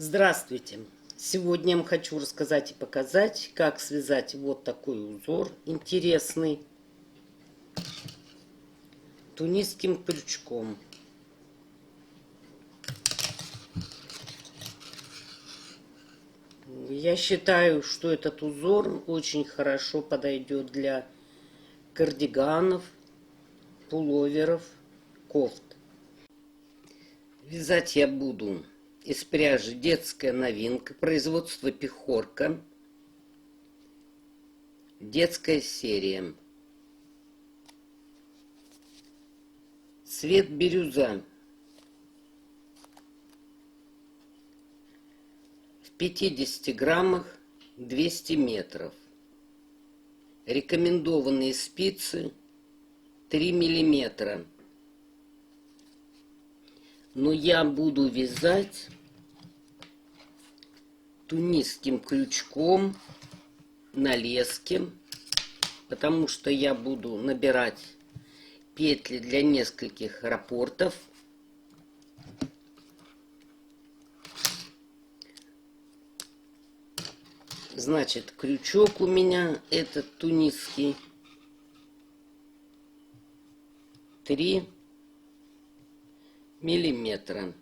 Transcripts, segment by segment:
Здравствуйте! Сегодня я вам хочу рассказать и показать, как связать вот такой узор интересный тунисским крючком. Я считаю, что этот узор очень хорошо подойдет для кардиганов, пуловеров, кофт. Вязать я буду из пряжи детская новинка, производство Пехорка, детская серия. Цвет бирюза. В 50 граммах 200 метров. Рекомендованные спицы 3 миллиметра. Но я буду вязать тунисским крючком на леске, потому что я буду набирать петли для нескольких раппортов. Значит, крючок у меня этот тунисский 3 миллиметра.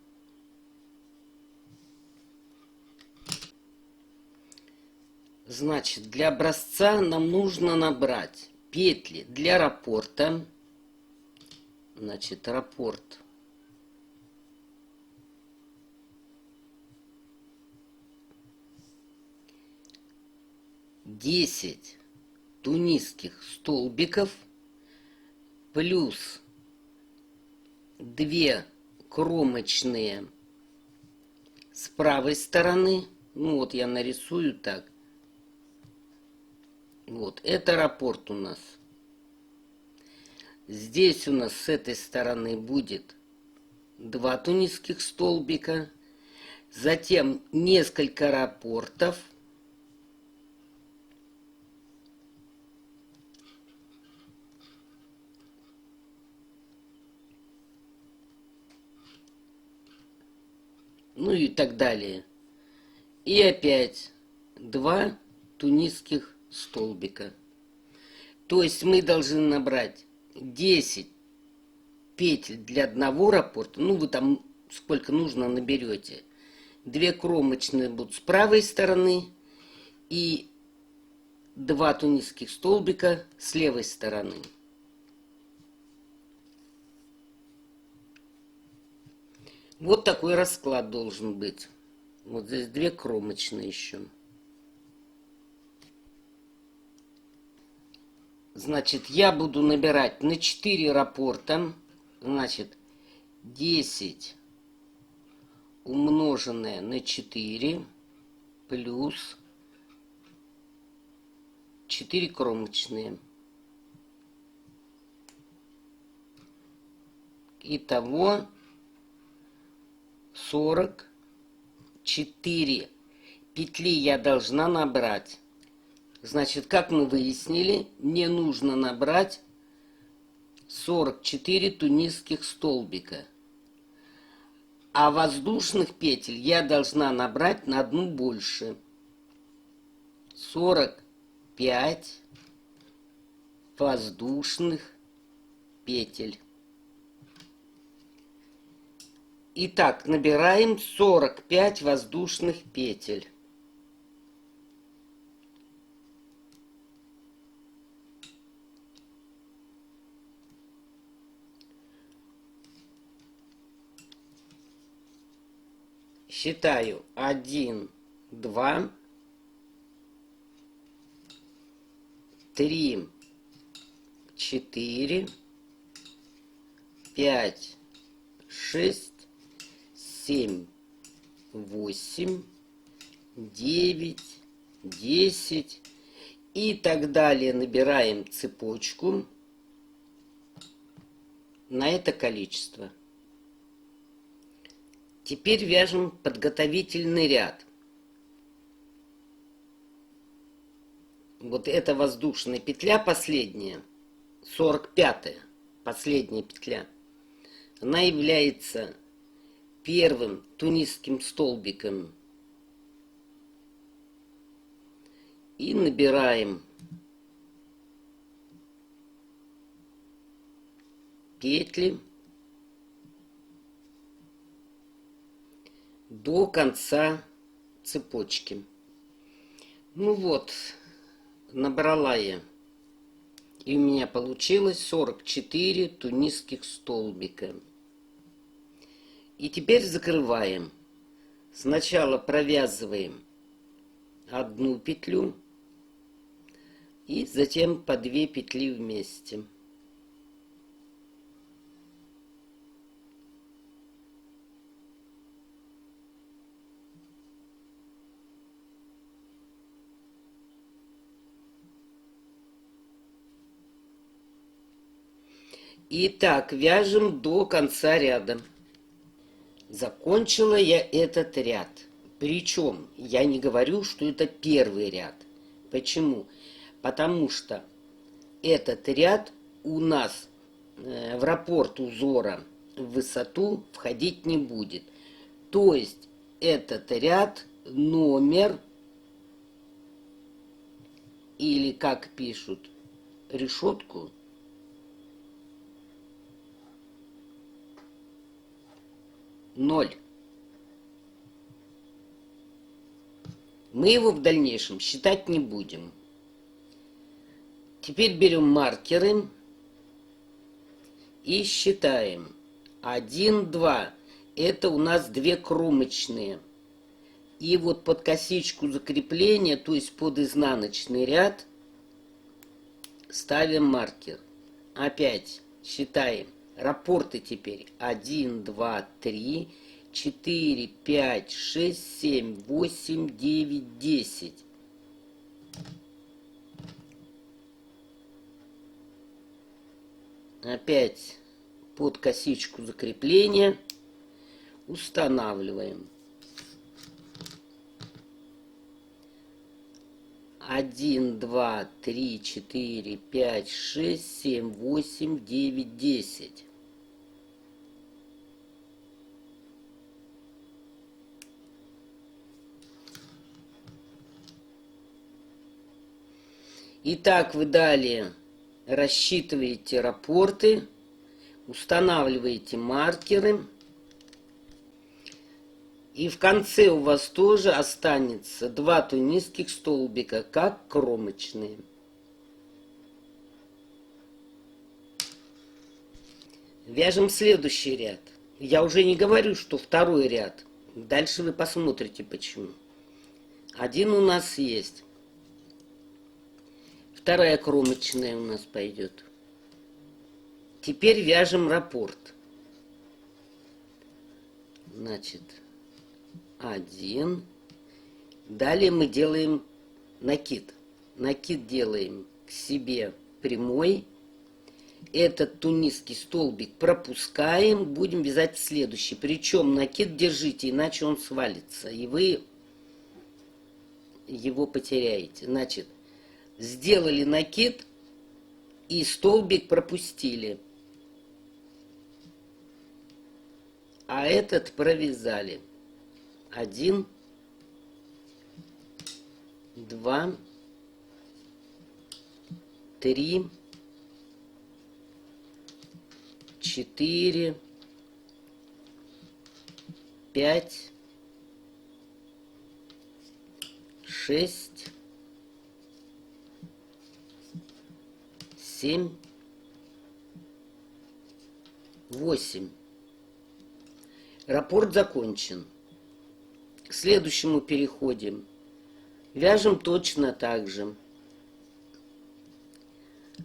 Значит, для образца нам нужно набрать петли для раппорта. Значит, раппорт. Десять тунисских столбиков плюс 2 кромочные с правой стороны. Ну вот я нарисую так. Вот это раппорт у нас. Здесь у нас с этой стороны будет 2 тунисских столбика. Затем несколько раппортов. Ну и так далее. И опять 2 тунисских столбика. То есть мы должны набрать 10 петель для одного раппорта. Ну вы там сколько нужно наберете. 2 кромочные будут с правой стороны и 2 тунисских столбика с левой стороны. Вот такой расклад должен быть. Вот здесь 2 кромочные еще. Значит, я буду набирать на 4 раппорта. Значит, 10 умноженное на 4 плюс 4 кромочные. Итого 44 петли я должна набрать. Значит, как мы выяснили, мне нужно набрать 44 тунисских столбика. А воздушных петель я должна набрать на одну больше. 45 воздушных петель. Итак, набираем 45 воздушных петель. Считаю 1, 2, 3, 4, 5, 6, 7, 8, 9, 10 и так далее. Набираем цепочку на это количество. Теперь вяжем подготовительный ряд. Вот эта воздушная петля последняя, 45-я, последняя петля, она является первым тунисским столбиком И набираем петли до конца цепочки. Ну вот, набрала я. И у меня получилось 44 тунисских столбика. И теперь закрываем. Сначала провязываем одну петлю и затем по 2 петли вместе. Итак, вяжем до конца ряда. Закончила я этот ряд. Причем я не говорю, что это первый ряд. Почему? Потому что этот ряд у нас в раппорт узора в высоту входить не будет. То есть этот ряд номер, или как пишут, решетку, ноль. Мы его в дальнейшем считать не будем. Теперь берем маркеры и считаем. 1, 2. Это у нас 2 кромочные. И вот под косичку закрепления, то есть под изнаночный ряд, ставим маркер. Опять считаем. Раппорты теперь 1, 2, 3, 4, 5, 6, 7, 8, 9, 10. Опять под косичку закрепления устанавливаем. 1, 2, 3, 4, 5, 6, 7, 8, 9, 10. Итак, вы далее рассчитываете раппорты, устанавливаете маркеры. И в конце у вас тоже останется 2 тунисских столбика, как кромочные. Вяжем следующий ряд. Я уже не говорю, что второй ряд. Дальше вы посмотрите, почему. Один у нас есть. Вторая кромочная у нас пойдет. Теперь вяжем раппорт. Значит, 1. Далее мы делаем накид. Накид делаем к себе прямой. Этот тунисский столбик пропускаем. Будем вязать следующий. Причем накид держите, иначе он свалится. И вы его потеряете. Значит, сделали накид и столбик пропустили. А этот провязали. 1, 2, 3, 4, 5, 6, 7, 8. Раппорт закончен. К следующему переходим. Вяжем точно так же.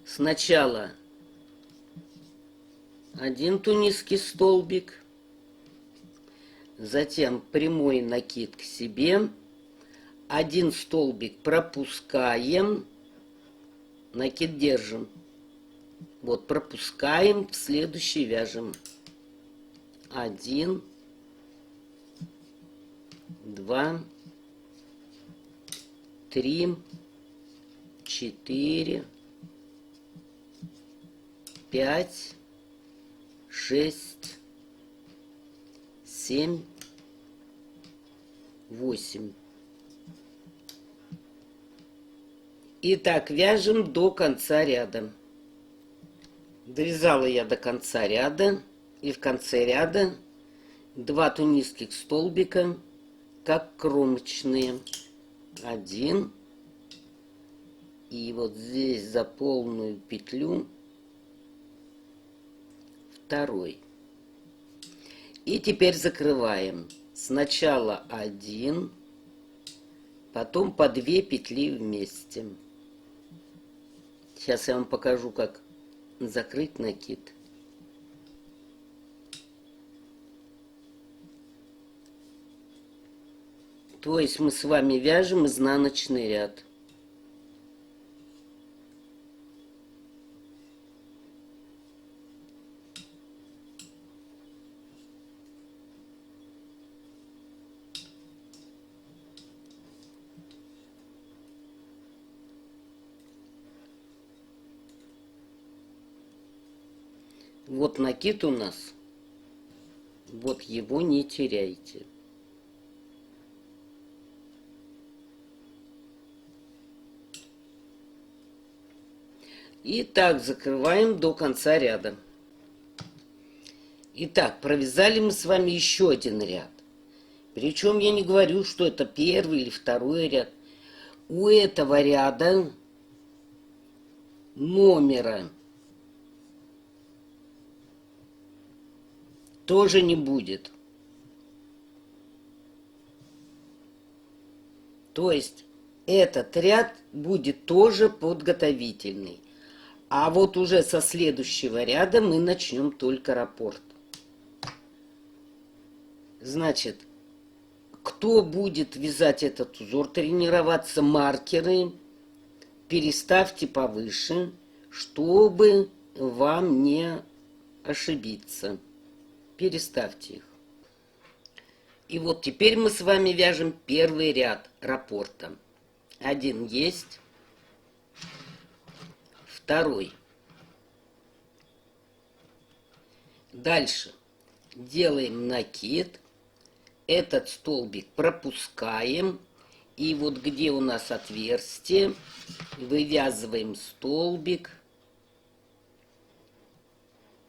Сначала 1 тунисский столбик, затем прямой накид к себе, 1 столбик пропускаем, накид держим. Вот пропускаем, в следующий вяжем. 1, 2, 3, 4, 5, 6, 7, 8. Итак, вяжем до конца ряда. Довязала я до конца ряда. И в конце ряда 2 тунисских столбика, как кромочные. 1. И вот здесь за полную петлю 2. И теперь закрываем. Сначала 1, потом по 2 петли вместе. Сейчас я вам покажу, как закрыть накид. То есть мы с вами вяжем изнаночный ряд. Вот накид у нас. Вот его не теряйте. И так закрываем до конца ряда. Итак, провязали мы с вами еще один ряд. Причем я не говорю, что это первый или второй ряд. У этого ряда номера тоже не будет. То есть этот ряд будет тоже подготовительный. А вот уже со следующего ряда мы начнем только раппорт. Значит, кто будет вязать этот узор, тренироваться, маркеры переставьте повыше, чтобы вам не ошибиться. Переставьте их. И вот теперь мы с вами вяжем первый ряд раппорта. 1 есть. 2. Дальше делаем накид. Этот столбик пропускаем. И вот где у нас отверстие, вывязываем столбик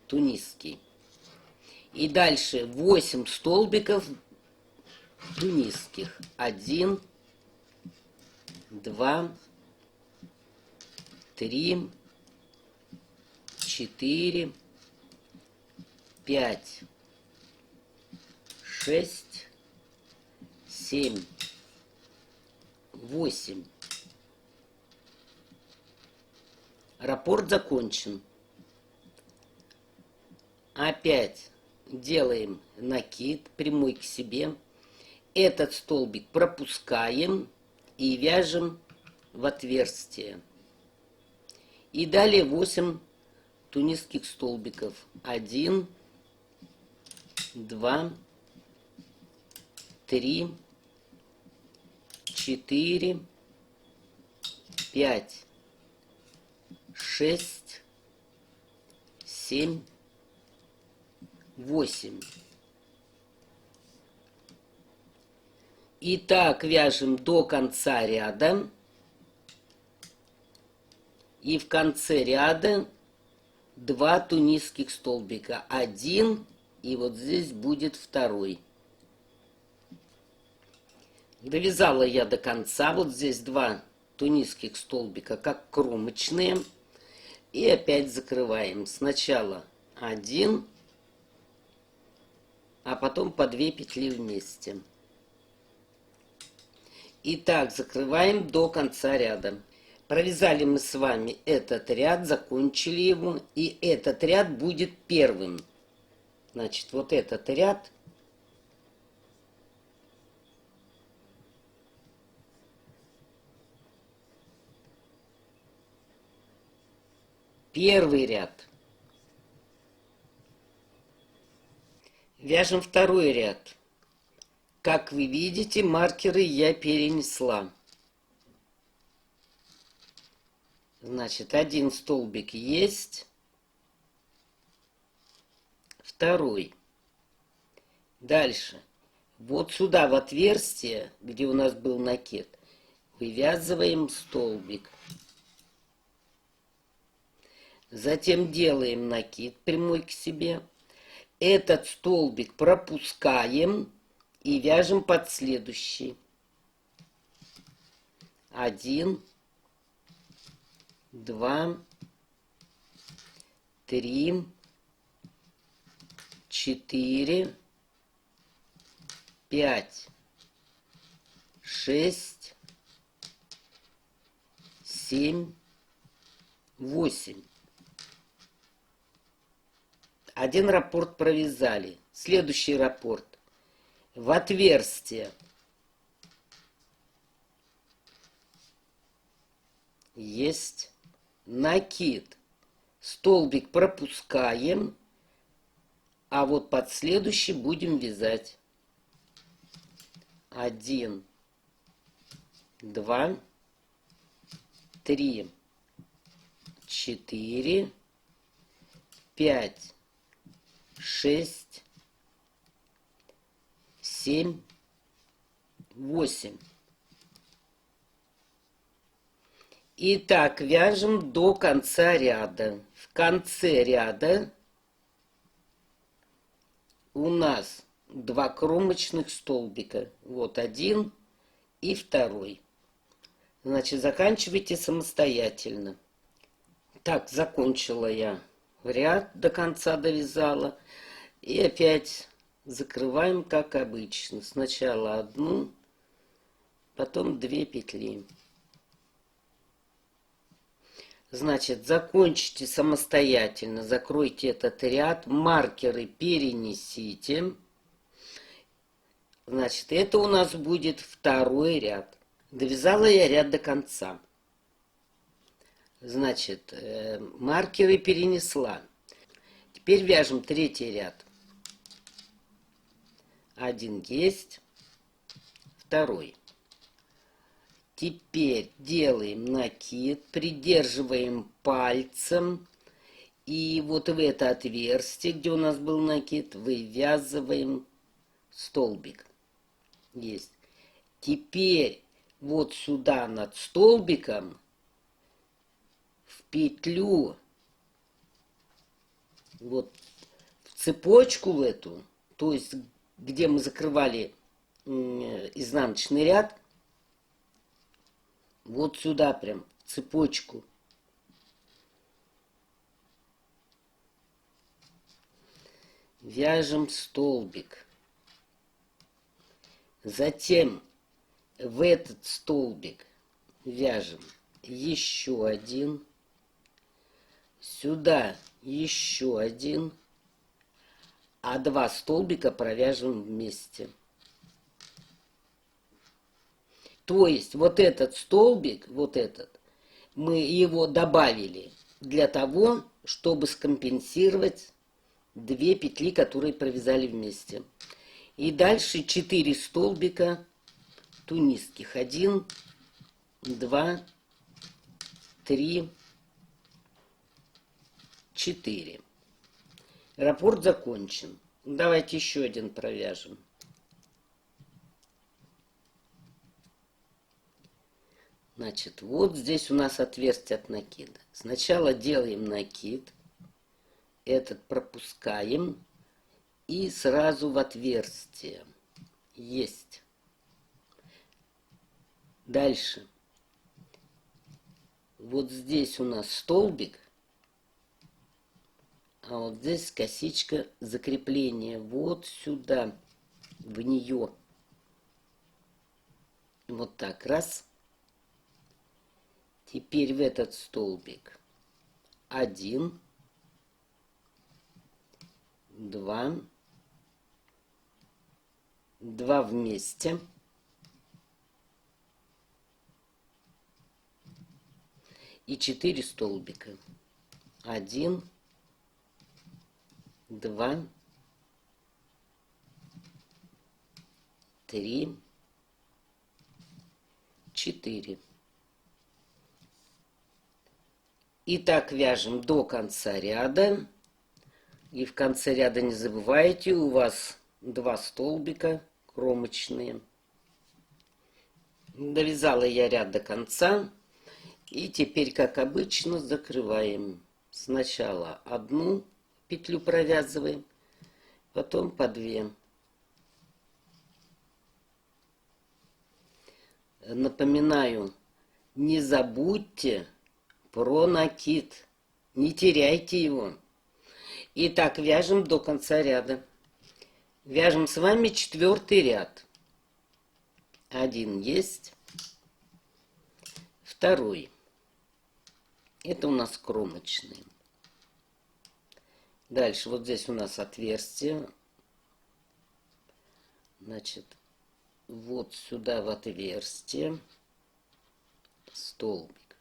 тунисский. И дальше 8 столбиков тунисских. 1, 2, 3, 4, 5, 6, 7, 8. Раппорт закончен. Опять делаем накид прямой к себе. Этот столбик пропускаем и вяжем в отверстие. И далее 8 тунисских столбиков. 1, 2, 3, 4, 5, 6, 7, 8. И так вяжем до конца ряда. И в конце ряда 2 тунисских столбика. 1, и вот здесь будет 2. Довязала я до конца. Вот здесь 2 тунисских столбика, как кромочные. И опять закрываем. Сначала 1, а потом по 2 петли вместе. И так закрываем до конца ряда. Провязали мы с вами этот ряд, закончили его. И этот ряд будет первым. Значит, вот этот ряд. Первый ряд. Вяжем второй ряд. Как вы видите, маркеры я перенесла. Значит, 1 столбик есть. 2. Дальше. Вот сюда в отверстие, где у нас был накид, вывязываем столбик. Затем делаем накид прямой к себе. Этот столбик пропускаем и вяжем под следующий. 1, 2, 3, 4, 5, 6, 7, 8. Один раппорт провязали. Следующий раппорт. В отверстие есть накид. Столбик пропускаем, а вот под следующий будем вязать. 1, 2, 3, 4, 5, 6, 7, 8. Итак, вяжем до конца ряда. В конце ряда у нас 2 кромочных столбика. Вот один и второй. Значит, заканчивайте самостоятельно. Так, закончила я ряд, до конца довязала. И опять закрываем, как обычно. Сначала одну, потом 2 петли. Значит, закончите самостоятельно, закройте этот ряд, маркеры перенесите. Значит, это у нас будет второй ряд. Довязала я ряд до конца. Значит, маркеры перенесла. Теперь вяжем третий ряд. Один есть, второй. Теперь делаем накид, придерживаем пальцем. И вот в это отверстие, где у нас был накид, вывязываем столбик. Есть. Теперь вот сюда над столбиком в петлю, вот в цепочку в эту, то есть где мы закрывали изнаночный ряд, вот сюда прям, в цепочку. Вяжем столбик. Затем в этот столбик вяжем еще один. Сюда еще один. А 2 столбика провяжем вместе. То есть вот этот столбик, вот этот, мы его добавили для того, чтобы скомпенсировать 2 петли, которые провязали вместе. И дальше 4 столбика тунисских. 1, 2, 3, 4. Раппорт закончен. Давайте еще один провяжем. Значит, вот здесь у нас отверстие от накида. Сначала делаем накид. Этот пропускаем. И сразу в отверстие. Есть. Дальше. Вот здесь у нас столбик. А вот здесь косичка закрепления. Вот сюда. В нее. Вот так. Раз. Теперь в этот столбик 1, 2, 2 вместе, и 4 столбика. 1, 2, 3, 4. И так вяжем до конца ряда. И в конце ряда не забывайте, у вас 2 столбика кромочные. Довязала я ряд до конца. И теперь, как обычно, закрываем. Сначала одну петлю провязываем, потом по 2. Напоминаю, не забудьте про накид, не теряйте его. Итак, вяжем до конца ряда. Вяжем с вами 4-й ряд. 1 есть, 2. Это у нас кромочные. Дальше вот здесь у нас отверстие. Значит, вот сюда в отверстие столбик.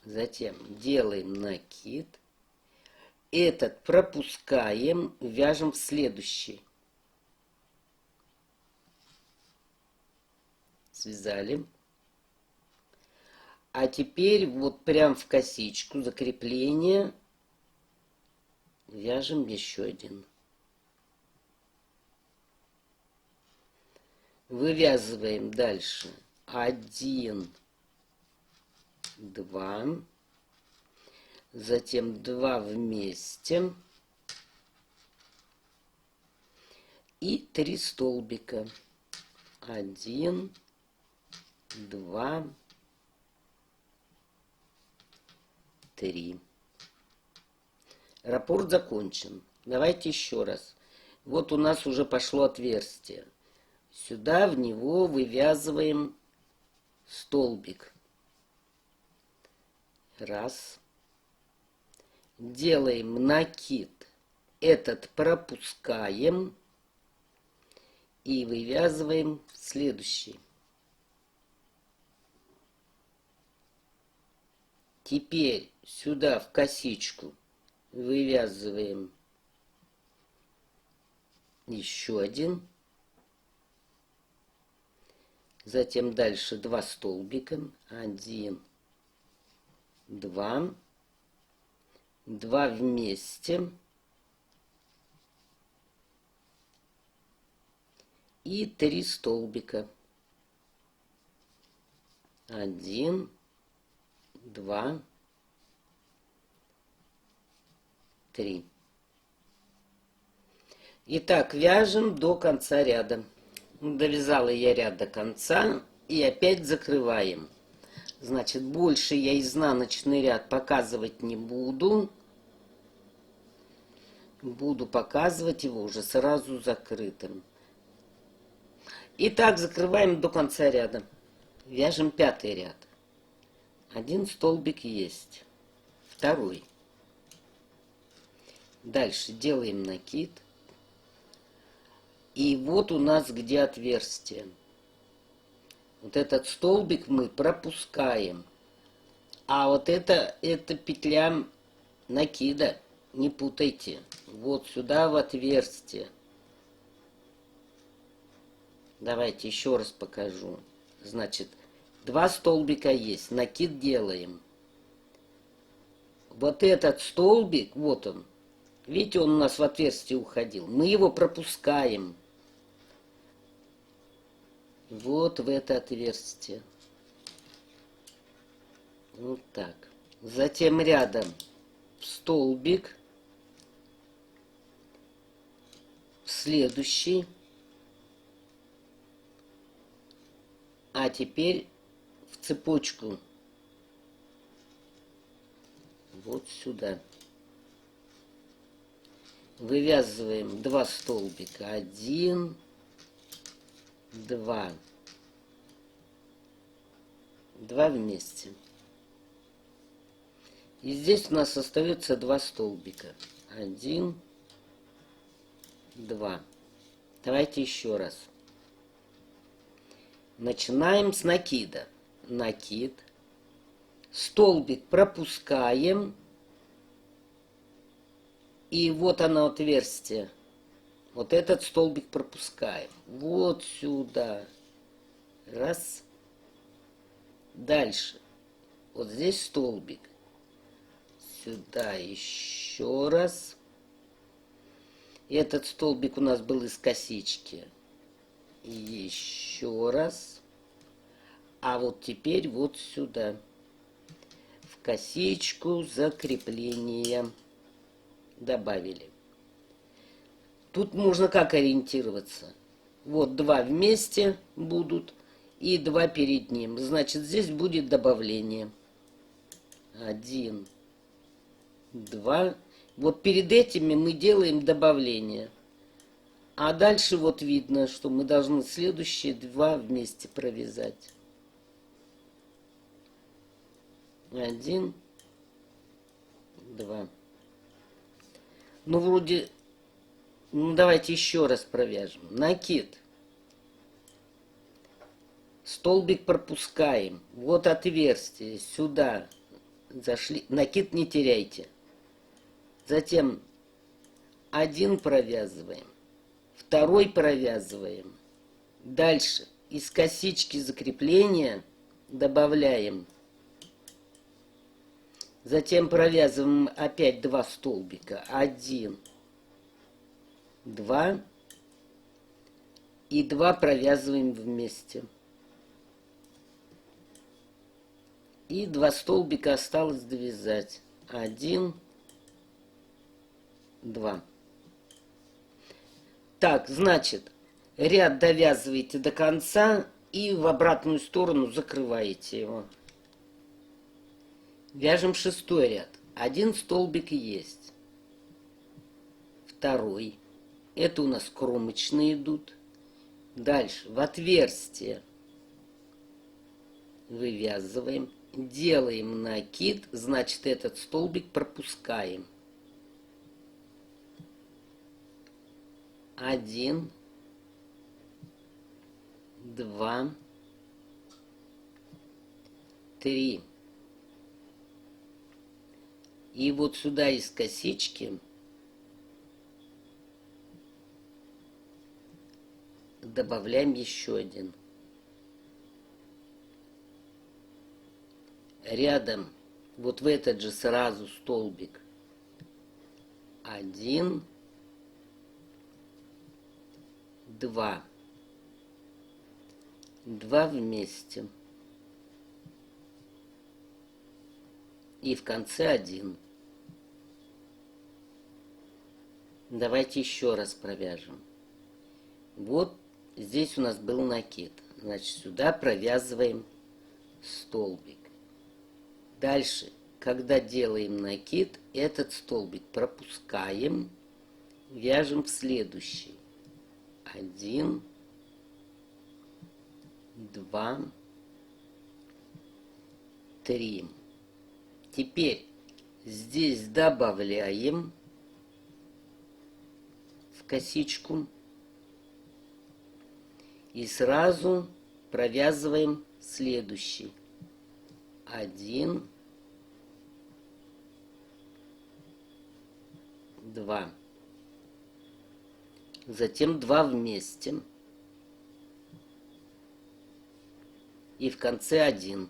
Затем делаем накид. Этот пропускаем, вяжем в следующий. Связали. А теперь вот прям в косичку закрепление вяжем еще один. Вывязываем дальше 1, 2, затем 2 вместе и 3 столбика. 1, 2, 3. Раппорт закончен. Давайте еще раз. Вот у нас уже пошло отверстие. Сюда в него вывязываем столбик. Раз. Делаем накид. Этот пропускаем. И вывязываем следующий. Теперь сюда в косичку вывязываем еще один. Затем дальше 2 столбика. 1, 2. 2 вместе. И 3 столбика. 1, 2, 3. Итак, вяжем до конца ряда. Довязала я ряд до конца и опять закрываем. Значит, больше я изнаночный ряд показывать не буду. Буду показывать его уже сразу закрытым. Итак, закрываем до конца ряда. Вяжем 5-й ряд. 1 столбик есть. 2. Дальше делаем накид. И вот у нас где отверстие. Вот этот столбик мы пропускаем. А вот это петля накида. Не путайте. Вот сюда в отверстие. Давайте еще раз покажу. Значит, 2 столбика есть. Накид делаем. Вот этот столбик, вот он. Видите, он у нас в отверстие уходил. Мы его пропускаем. Вот в это отверстие. Вот так. Затем рядом столбик. Следующий. А теперь в цепочку. Вот сюда. Вывязываем 2 столбика. 1, 2. 2 вместе. И здесь у нас остается 2 столбика. 1, 2. Давайте еще раз. Начинаем с накида. Накид. Столбик пропускаем. И вот оно отверстие. Вот этот столбик пропускаем. Вот сюда. Раз. Дальше. Вот здесь столбик. Сюда еще раз. И этот столбик у нас был из косички. И еще раз. А вот теперь вот сюда. В косичку закрепления добавили. Тут можно как ориентироваться? Вот 2 вместе будут и 2 перед ним. Значит, здесь будет добавление. 1, 2. Вот перед этими мы делаем добавление. А дальше вот видно, что мы должны следующие 2 вместе провязать. 1, 2. Ну, вроде... Ну, давайте еще раз провяжем. Накид. Столбик пропускаем. Вот отверстие. Сюда зашли. Накид не теряйте. Затем 1 провязываем. 2 провязываем. Дальше из косички закрепления добавляем. Затем провязываем опять 2 столбика. 1, 2 и 2 провязываем вместе. И 2 столбика осталось довязать. 1, 2. Так, значит, ряд довязываете до конца и в обратную сторону закрываете его. Вяжем 6-й ряд. 1 столбик есть. 2. Это у нас кромочные идут. Дальше в отверстие вывязываем. Делаем накид. Значит, этот столбик пропускаем. 1, 2, 3. И вот сюда из косички добавляем еще 1. Рядом вот в этот же сразу столбик 1, 2. 2 вместе. И в конце 1. Давайте еще раз провяжем. Вот здесь у нас был накид. Значит, сюда провязываем столбик. Дальше, когда делаем накид, этот столбик пропускаем, вяжем в следующий. 1, 2, 3. Теперь здесь добавляем в косичку и сразу провязываем следующий. 1, 2. Затем 2 вместе. И в конце 1.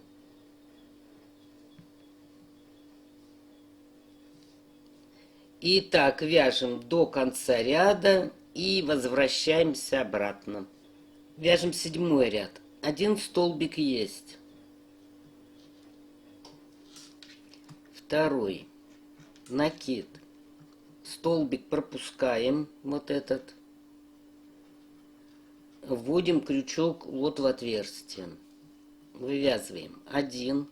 И так вяжем до конца ряда и возвращаемся обратно. Вяжем 7-й ряд. 1 столбик есть. 2. Накид. Столбик пропускаем, вот этот. Вводим крючок вот в отверстие. Вывязываем 1,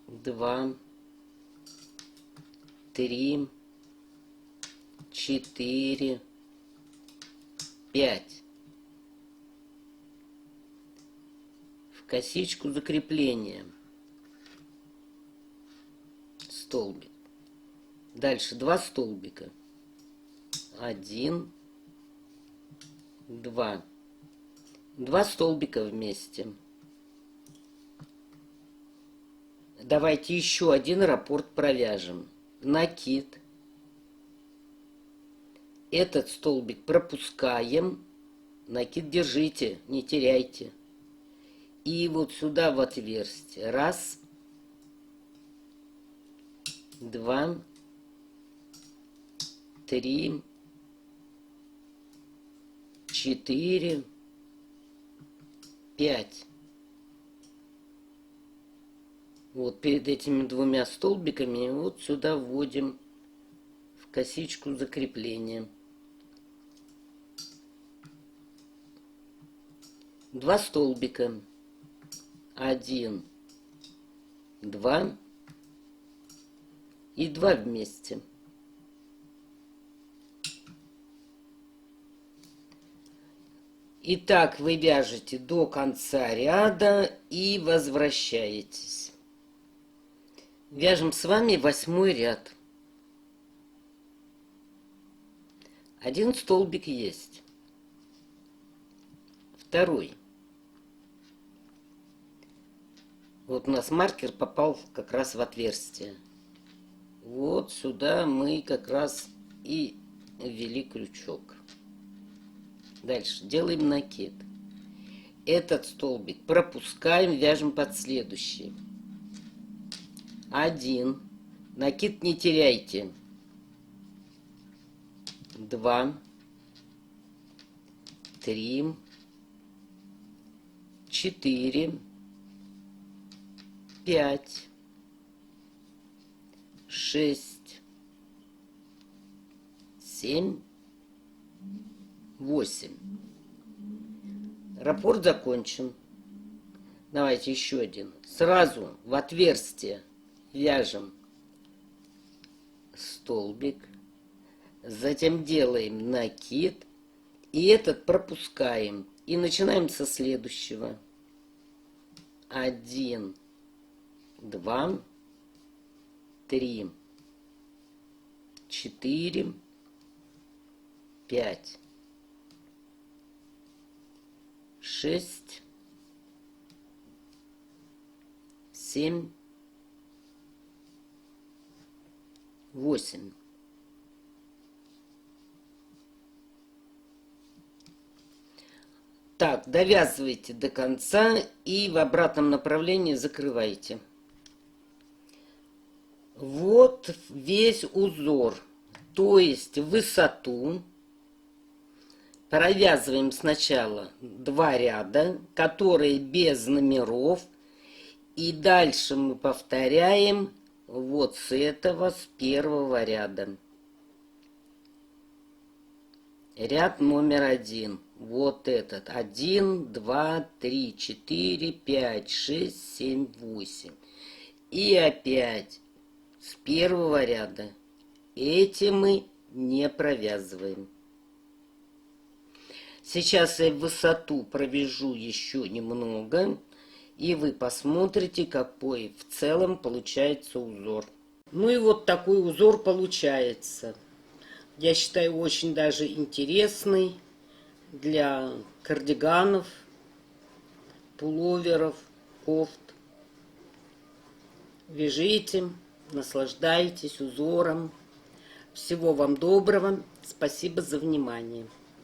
2, 3, 4, 5. В косичку закрепления. Столбик. Дальше 2 столбика. 1, 2. 2 столбика вместе. Давайте еще один раппорт провяжем. Накид. Этот столбик пропускаем. Накид держите, не теряйте. И вот сюда в отверстие. 1, 2, 3, 4, 5. Вот перед этими двумя столбиками вот сюда вводим в косичку закрепления. 2 столбика. 1, 2 и 2 вместе. И так вы вяжете до конца ряда и возвращаетесь. Вяжем с вами 8 ряд. 1 столбик есть. 2. Вот у нас маркер попал как раз в отверстие. Вот сюда мы как раз и ввели крючок. Дальше делаем накид. Этот столбик пропускаем, вяжем под следующий. 1. Накид не теряйте. 2, 3, 4, 5, 6, 7, 8. Раппорт закончен. Давайте еще один. Сразу в отверстие вяжем столбик. Затем делаем накид. И этот пропускаем. И начинаем со следующего. 1, 2, 3, 4, 5, 6, 7, 8. Так, довязывайте до конца и в обратном направлении закрывайте. Вот весь узор, то есть высоту. Провязываем сначала 2 ряда, которые без номеров. И дальше мы повторяем вот с этого, с первого ряда. Ряд номер 1. Вот этот. 1, 2, 3, 4, 5, 6, 7, 8. И опять с первого ряда. Эти мы не провязываем. Сейчас я высоту провяжу еще немного. И вы посмотрите, какой в целом получается узор. Ну и вот такой узор получается. Я считаю, очень даже интересный для кардиганов, пуловеров, кофт. Вяжите, наслаждайтесь узором. Всего вам доброго. Спасибо за внимание.